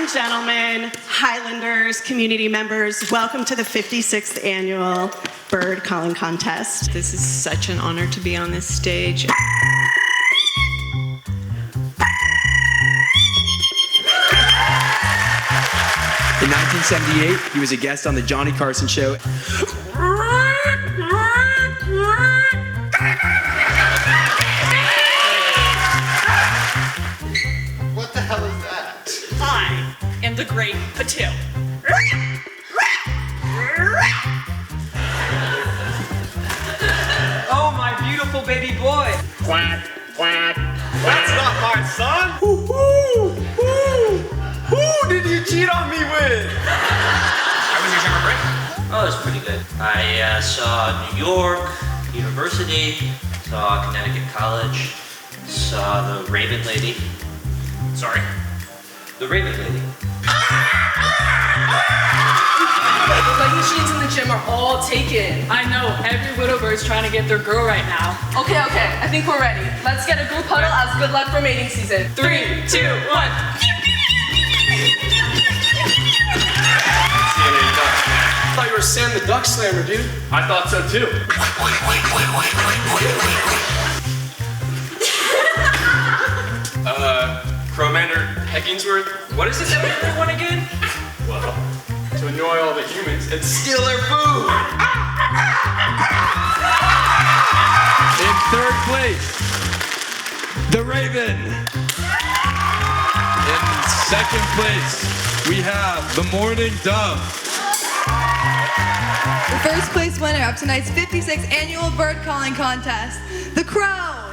and gentlemen, Highlanders, community members, welcome to the 56th annual Bird Calling Contest. This is such an honor to be on this stage. In 1978, he was a guest on the Johnny Carson Show. What the hell is that? I am the Great Patil. Oh, my beautiful baby boy. Quack, quack. That's not my son. Who did you cheat on me with? How was your summer break? Oh, it was pretty good. I saw New York University, saw Connecticut College, saw the Raven Lady. Sorry. The Raven Lady. The legging machines in the gym are all taken. I know, every widow bird's trying to get their girl right now. Okay, I think we're ready. Let's get a group huddle as good luck for mating season. 3, 2, 1. I thought you were Sam the Duck Slammer, dude. I thought so too. Cromander Heckingsworth. What is this everyone one again? Well, to annoy all the humans and steal their food. In third place, the Raven. In second place, we have the Morning Dove. The first place winner of tonight's 56th annual bird calling contest, the Crow.